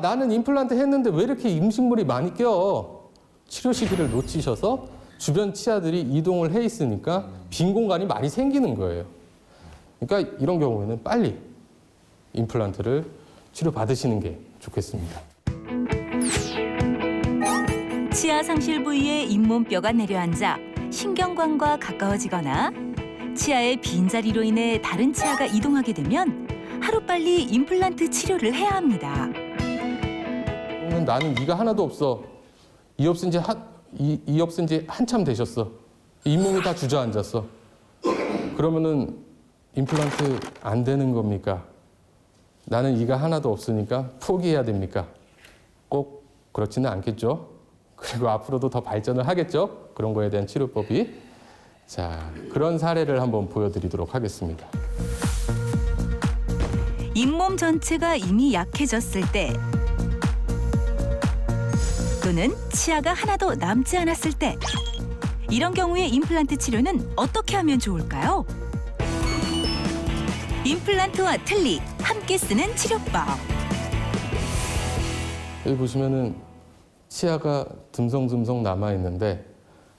나는 임플란트 했는데 왜 이렇게 음식물이 많이 껴? 치료 시기를 놓치셔서 주변 치아들이 이동을 해 있으니까 빈 공간이 많이 생기는 거예요. 그러니까 이런 경우에는 빨리 임플란트를 치료받으시는 게 좋겠습니다. 치아 상실 부위에 잇몸뼈가 내려앉아 신경관과 가까워지거나 치아의 빈자리로 인해 다른 치아가 이동하게 되면 하루빨리 임플란트 치료를 해야 합니다. 나는 이가 하나도 없어. 이 없은 지 한참 되셨어. 잇몸이 다 주저앉았어. 그러면은 임플란트 안 되는 겁니까? 나는 이가 하나도 없으니까 포기해야 됩니까? 꼭 그렇지는 않겠죠. 그리고 앞으로도 더 발전을 하겠죠. 그런 거에 대한 치료법이. 자, 그런 사례를 한번 보여드리도록 하겠습니다. 잇몸 전체가 이미 약해졌을 때 또는 치아가 하나도 남지 않았을 때 이런 경우에 임플란트 치료는 어떻게 하면 좋을까요? 임플란트와 틀니 함께 쓰는 치료법. 여기 보시면은 치아가 듬성듬성 남아 있는데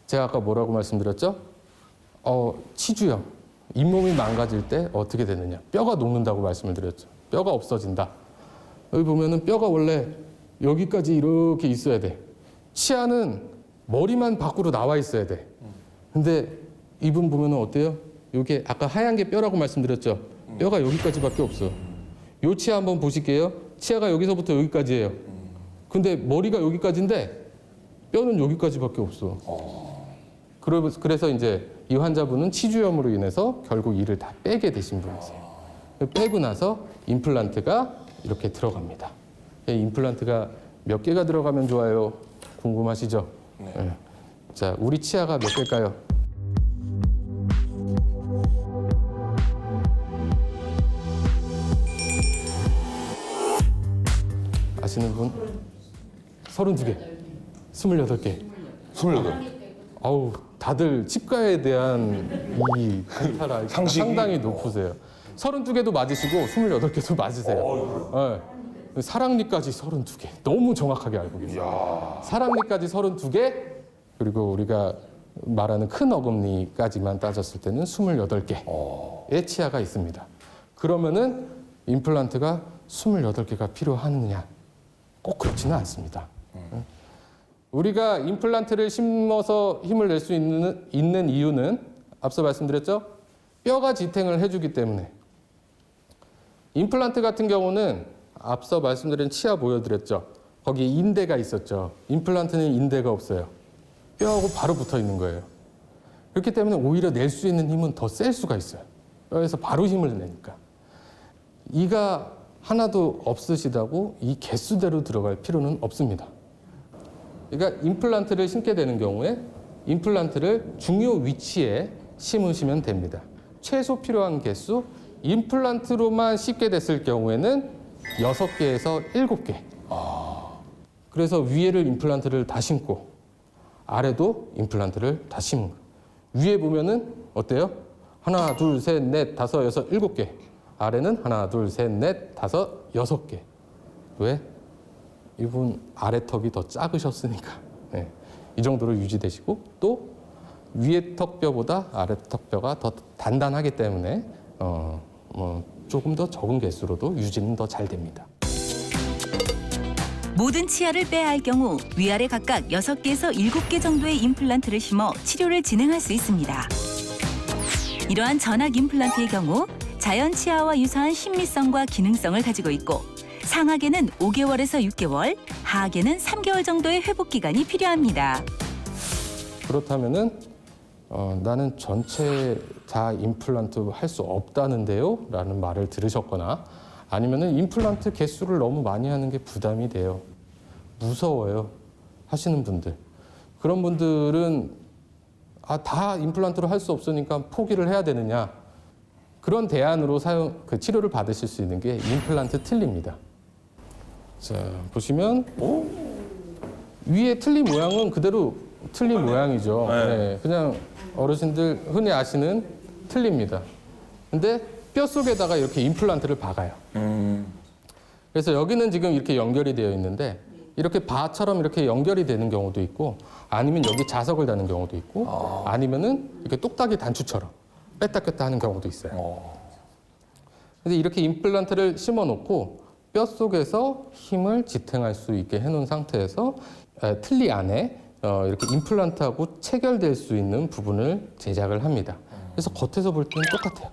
제가 아까 뭐라고 말씀드렸죠? 치주염, 잇몸이 망가질 때 어떻게 되느냐? 뼈가 녹는다고 말씀을 드렸죠. 뼈가 없어진다. 여기 보면은 뼈가 원래 여기까지 이렇게 있어야 돼. 치아는 머리만 밖으로 나와 있어야 돼. 근데 이분 보면은 어때요? 이게 아까 하얀 게 뼈라고 말씀드렸죠. 뼈가 여기까지밖에 없어. 요 치아 한번 보실게요. 치아가 여기서부터 여기까지예요. 근데 머리가 여기까지인데 뼈는 여기까지밖에 없어. 그래서 이제 이 환자분은 치주염으로 인해서 결국 이를 다 빼게 되신 분이세요. 빼고 나서 임플란트가 이렇게 들어갑니다. 임플란트가 몇 개가 들어가면 좋아요? 궁금하시죠? 네. 자, 우리 치아가 몇 개일까요? 아시는 분? 32개, 28개. 28. 아우, 다들 치과에 대한 이 단타라 상당히 높으세요. 32개도 맞으시고 28개도 맞으세요. 네. 사랑니까지 32개. 너무 정확하게 알고 계세요. 사랑니까지 32개, 그리고 우리가 말하는 큰 어금니까지만 따졌을 때는 28개의 치아가 있습니다. 그러면은 임플란트가 28개가 필요하느냐? 꼭 그렇지는 않습니다. 우리가 임플란트를 심어서 힘을 낼 수 있는 이유는 앞서 말씀드렸죠? 뼈가 지탱을 해주기 때문에. 임플란트 같은 경우는 앞서 말씀드린 치아 보여드렸죠? 거기에 인대가 있었죠. 임플란트는 인대가 없어요. 뼈하고 바로 붙어 있는 거예요. 그렇기 때문에 오히려 낼 수 있는 힘은 더 셀 수가 있어요. 뼈에서 바로 힘을 내니까. 이가 하나도 없으시다고 이 개수대로 들어갈 필요는 없습니다. 그러니까 임플란트를 심게 되는 경우에 임플란트를 중요 위치에 심으시면 됩니다. 최소 필요한 개수, 임플란트로만 심게 됐을 경우에는 6개에서 7개. 그래서 위에를 임플란트를 다 심고 아래도 임플란트를 다 심은 거예요. 위에 보면은 어때요? 하나, 둘, 셋, 넷, 다섯, 여섯, 7개. 아래는 하나, 둘, 셋, 넷, 다섯, 6개. 왜? 이분 아래턱이 더 작으셨으니까. 네. 이 정도로 유지되시고 또 위에 턱뼈보다 아래 턱뼈가 더 단단하기 때문에 조금 더 적은 개수로도 유지는 더 잘 됩니다. 모든 치아를 빼야 할 경우 위아래 각각 6개에서 7개 정도의 임플란트를 심어 치료를 진행할 수 있습니다. 이러한 전악 임플란트의 경우 자연 치아와 유사한 심미성과 기능성을 가지고 있고 상하게는 5개월에서 6개월, 하하게는 3개월 정도의 회복 기간이 필요합니다. 그렇다면은 나는 전체 다 임플란트 할 수 없다는데요? 라는 말을 들으셨거나 아니면은 임플란트 개수를 너무 많이 하는 게 부담이 돼요. 무서워요. 하시는 분들. 그런 분들은 다 임플란트로 할 수 없으니까 포기를 해야 되느냐. 그런 대안으로 치료를 받으실 수 있는 게 임플란트 틀니입니다. 자, 보시면 위에 틀니 모양은 그대로 틀니 모양이죠. 네, 그냥 어르신들 흔히 아시는 틀니입니다. 근데 뼈 속에다가 이렇게 임플란트를 박아요. 그래서 여기는 지금 이렇게 연결이 되어 있는데 이렇게 바처럼 이렇게 연결이 되는 경우도 있고 아니면 여기 자석을 다는 경우도 있고 아니면은 이렇게 똑딱이 단추처럼 뺐다 꼈다 하는 경우도 있어요. 근데 이렇게 임플란트를 심어 놓고 뼈 속에서 힘을 지탱할 수 있게 해놓은 상태에서 틀니 안에 이렇게 임플란트하고 체결될 수 있는 부분을 제작을 합니다. 그래서 겉에서 볼 때는 똑같아요.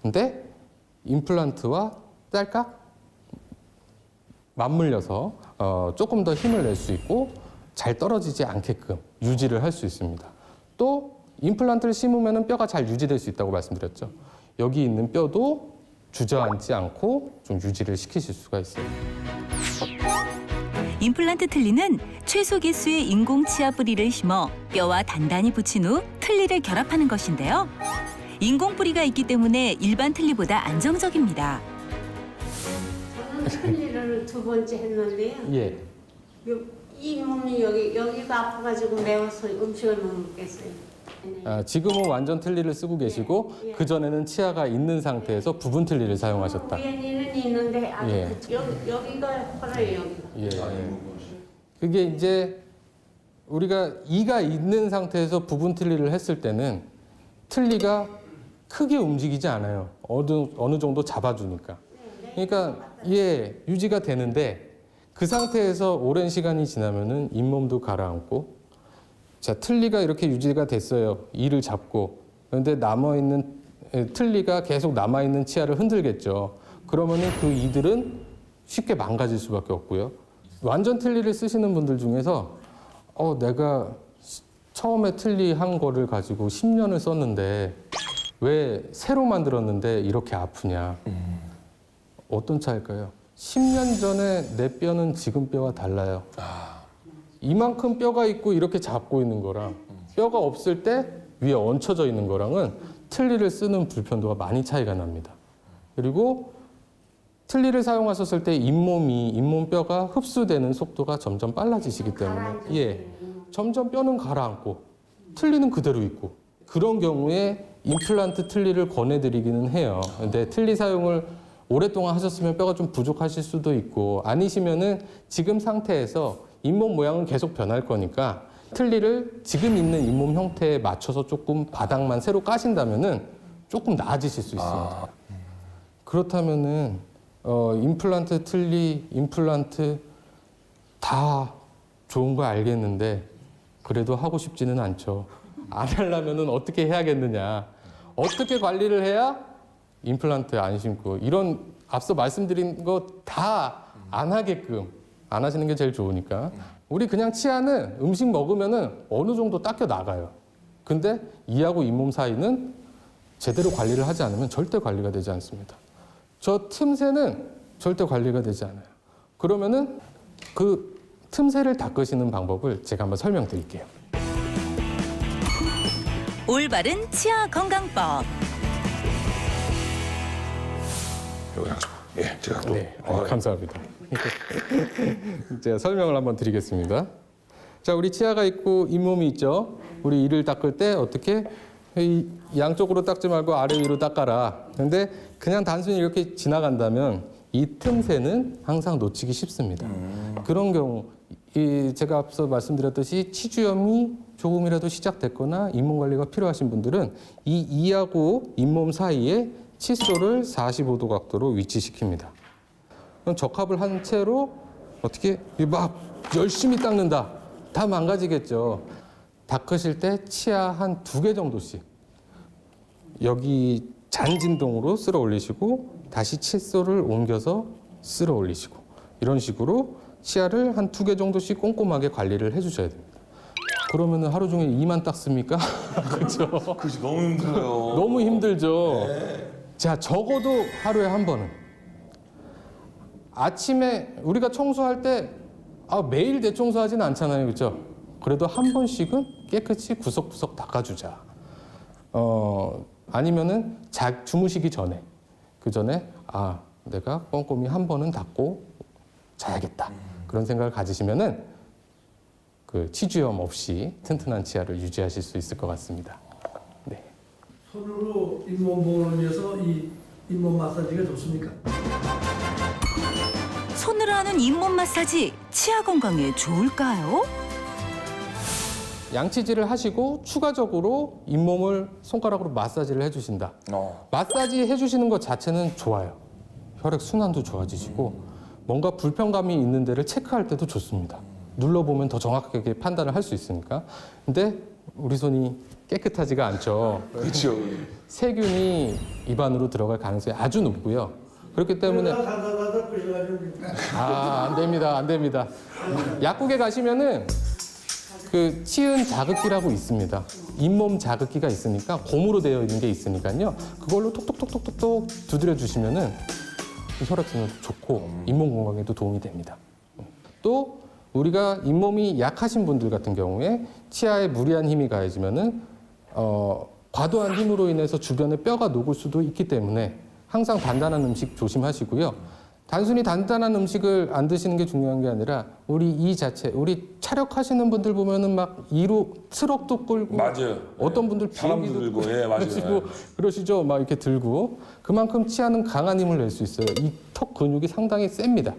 근데 임플란트와 딸깍 맞물려서 조금 더 힘을 낼 수 있고 잘 떨어지지 않게끔 유지를 할 수 있습니다. 또 임플란트를 심으면 뼈가 잘 유지될 수 있다고 말씀드렸죠. 여기 있는 뼈도 주저앉지 않고 좀 유지를 시키실 수가 있어요. 임플란트 틀니는 최소 개수의 인공 치아 뿌리를 심어 뼈와 단단히 붙인 후 틀니를 결합하는 것인데요. 인공 뿌리가 있기 때문에 일반 틀니보다 안정적입니다. 저는 틀니를 2번째 했는데요. 예. 이 몸이 여기가 아파가지고 매워서 음식을 못 먹겠어요. 지금은 완전 틀니를 쓰고 계시고 그전에는 치아가 있는 상태에서 부분 틀니를 사용하셨다. 위에는 있는데 여기가 헐어요. 여기가. 그게 이제 우리가 이가 있는 상태에서 부분 틀니를 했을 때는 틀니가 크게 움직이지 않아요. 어느 정도 잡아주니까. 그러니까 유지가 되는데 그 상태에서 오랜 시간이 지나면은 잇몸도 가라앉고 자, 틀니가 이렇게 유지가 됐어요. 이를 잡고. 그런데 틀니가 계속 남아있는 치아를 흔들겠죠. 그러면은 그 이들은 쉽게 망가질 수밖에 없고요. 완전 틀니를 쓰시는 분들 중에서 내가 처음에 틀니 한 거를 가지고 10년을 썼는데 왜 새로 만들었는데 이렇게 아프냐. 어떤 차일까요? 10년 전에 내 뼈는 지금 뼈와 달라요. 이만큼 뼈가 있고 이렇게 잡고 있는 거랑 뼈가 없을 때 위에 얹혀져 있는 거랑은 틀니를 쓰는 불편도가 많이 차이가 납니다. 그리고 틀니를 사용하셨을 때 잇몸 뼈가 흡수되는 속도가 점점 빨라지시기 때문에 점점 뼈는 가라앉고 틀니는 그대로 있고 그런 경우에 임플란트 틀니를 권해드리기는 해요. 근데 틀니 사용을 오랫동안 하셨으면 뼈가 좀 부족하실 수도 있고 아니시면은 지금 상태에서 잇몸 모양은 계속 변할 거니까 틀니를 지금 있는 잇몸 형태에 맞춰서 조금 바닥만 새로 까신다면은 조금 나아지실 수 있습니다. 그렇다면은 임플란트 틀니, 임플란트 다 좋은 거 알겠는데 그래도 하고 싶지는 않죠. 안 하려면은 어떻게 해야겠느냐. 어떻게 관리를 해야 임플란트 안 심고 이런 앞서 말씀드린 거 다 안 하게끔 안 하시는 게 제일 좋으니까. 우리 그냥 치아는 음식 먹으면은 어느 정도 닦여 나가요. 근데 이하고 잇몸 사이는 제대로 관리를 하지 않으면 절대 관리가 되지 않습니다. 저 틈새는 절대 관리가 되지 않아요. 그러면은 그 틈새를 닦으시는 방법을 제가 한번 설명드릴게요. 올바른 치아 건강법. 여기 양쪽. 제가 또. 네, 감사합니다. 제가 설명을 한번 드리겠습니다. 자, 우리 치아가 있고 잇몸이 있죠. 우리 이를 닦을 때 어떻게 이 양쪽으로 닦지 말고 아래 위로 닦아라. 근데 그냥 단순히 이렇게 지나간다면 이 틈새는 항상 놓치기 쉽습니다. 그런 경우 제가 앞서 말씀드렸듯이 치주염이 조금이라도 시작됐거나 잇몸 관리가 필요하신 분들은 이 이하고 잇몸 사이에 칫솔을 45도 각도로 위치시킵니다. 그럼 적합을 한 채로 어떻게 막 열심히 닦는다. 다 망가지겠죠. 닦으실 때 치아 한 2개 정도씩 여기 잔진동으로 쓸어 올리시고 다시 칫솔을 옮겨서 쓸어 올리시고 이런 식으로 치아를 한 2개 정도씩 꼼꼼하게 관리를 해주셔야 됩니다. 그러면은 하루 종일 이만 닦습니까? 그렇죠. 그렇지, 너무 힘들어요. 너무 힘들죠. 자, 적어도 하루에 한 번은. 아침에 우리가 청소할 때 매일 대청소하지는 않잖아요, 그렇죠? 그래도 한 번씩은 깨끗이 구석구석 닦아주자. 아니면은 주무시기 전에 그 전에 내가 꼼꼼히 한 번은 닦고 자야겠다. 그런 생각을 가지시면은 그 치주염 없이 튼튼한 치아를 유지하실 수 있을 것 같습니다. 네. 손으로 잇몸 보호를 위해서 이 잇몸 마사지가 좋습니까? 손으로 하는 잇몸 마사지 치아 건강에 좋을까요? 양치질을 하시고 추가적으로 잇몸을 손가락으로 마사지를 해주신다. 마사지 해주시는 것 자체는 좋아요. 혈액 순환도 좋아지시고 뭔가 불편감이 있는 데를 체크할 때도 좋습니다. 눌러보면 더 정확하게 판단을 할 수 있으니까. 근데 우리 손이 깨끗하지가 않죠. 그렇죠. 세균이 입안으로 들어갈 가능성이 아주 높고요. 그렇기 때문에 안 됩니다. 안 됩니다. 약국에 가시면은 그 치은 자극기라고 있습니다. 잇몸 자극기가 있으니까 곰으로 되어 있는 게 있으니까요. 그걸로 톡톡톡톡톡 두드려 주시면은 혈액순환도 좋고 잇몸 건강에도 도움이 됩니다. 또 우리가 잇몸이 약하신 분들 같은 경우에 치아에 무리한 힘이 가해지면은 과도한 힘으로 인해서 주변에 뼈가 녹을 수도 있기 때문에 항상 단단한 음식 조심하시고요. 단순히 단단한 음식을 안 드시는 게 중요한 게 아니라 우리 이 자체, 우리 차력하시는 분들 보면은 막 이로 트럭도 끌고 맞아요. 어떤 분들 사람도 비행기도 들고, 예, 맞아요. 그러시죠. 막 이렇게 들고 그만큼 치아는 강한 힘을 낼 수 있어요. 이 턱 근육이 상당히 셉니다.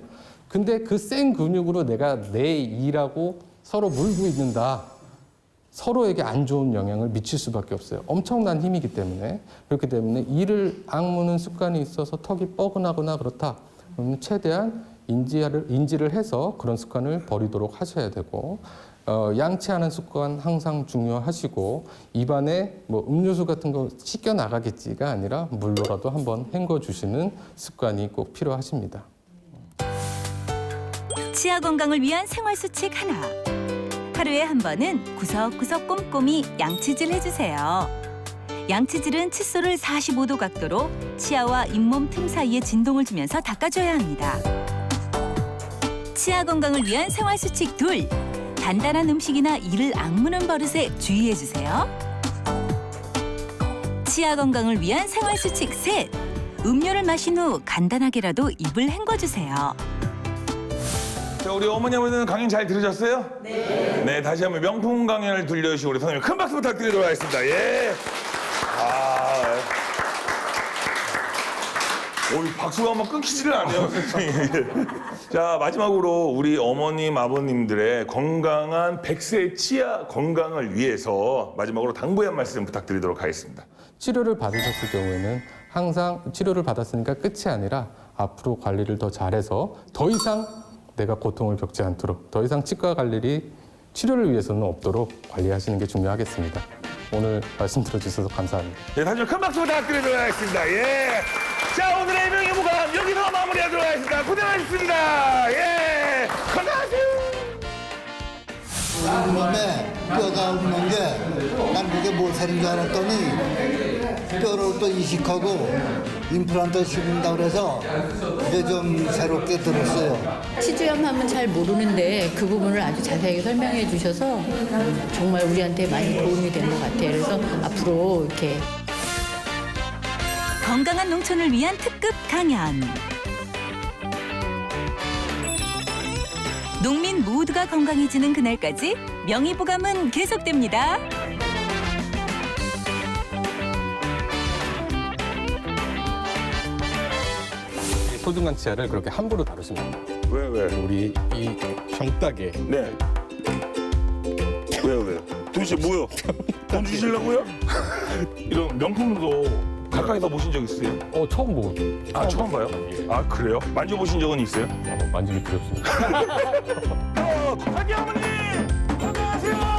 근데 그 센 근육으로 내가 내 이라고 서로 물고 있는다. 서로에게 안 좋은 영향을 미칠 수밖에 없어요. 엄청난 힘이기 때문에. 그렇기 때문에 이를 악무는 습관이 있어서 턱이 뻐근하거나 그렇다. 그러면 최대한 인지를 해서 그런 습관을 버리도록 하셔야 되고 양치하는 습관 항상 중요하시고 입안에 뭐 음료수 같은 거 씻겨 나가겠지가 아니라 물로라도 한번 헹궈 주시는 습관이 꼭 필요하십니다. 치아 건강을 위한 생활 수칙 하나. 하루에 한 번은 구석구석 꼼꼼히 양치질 해주세요. 양치질은 칫솔을 45도 각도로 치아와 잇몸 틈 사이에 진동을 주면서 닦아줘야 합니다. 치아 건강을 위한 생활 수칙 2. 단단한 음식이나 이를 악무는 버릇에 주의해주세요. 치아 건강을 위한 생활 수칙 3. 음료를 마신 후 간단하게라도 입을 헹궈주세요. 자, 우리 어머니 아버지는 강연 잘 들으셨어요? 네. 네, 다시 한번 명품 강연을 들려주신 우리 선생님 큰 박수 부탁드리도록 하겠습니다. 예. 이 박수가 한번 끊기지를 않네요, 선생님. 자, 마지막으로 우리 어머님, 아버님들의 건강한 100세 치아 건강을 위해서 마지막으로 당부의 한 말씀 부탁드리도록 하겠습니다. 치료를 받으셨을 경우에는 항상 치료를 받았으니까 끝이 아니라 앞으로 관리를 더 잘해서 더 이상 내가 고통을 겪지 않도록 더 이상 치과 갈 일이 치료를 위해서는 없도록 관리하시는 게 중요하겠습니다. 오늘 말씀 들어주셔서 감사합니다. 네, 다시 한번 큰 박수 부탁드리도록 하겠습니다. 예. 자, 오늘의 명예무감 여기서 마무리하도록 하겠습니다. 고생하셨습니다. 예. 건강하세요. 몸에 뼈가 없는 게 난 그게 모살인 줄 알았더니 뼈를 또 이식하고 임플란트 심는다고 그래서 이제 좀 새롭게 들었어요. 치주염 하면 잘 모르는데 그 부분을 아주 자세하게 설명해 주셔서 정말 우리한테 많이 도움이 된 것 같아요. 그래서 앞으로 이렇게 건강한 농촌을 위한 특급 강연. 농민 모두가 건강해지는 그날까지 명의보감은 계속됩니다. 소중한 치아를 그렇게 함부로 다루시면 안 돼요. 왜? 우리 이 병따개. 네. 왜요? 도대체 뭐요? 돈 주시려고요? 이런 명품도 가까이서 보신 적 있으세요? 처음 보고. 아, 처음 봐요? 아, 그래요? 만져보신 적은 있어요? 만지기 두렵습니다. 자기 어머니! 건강하세요!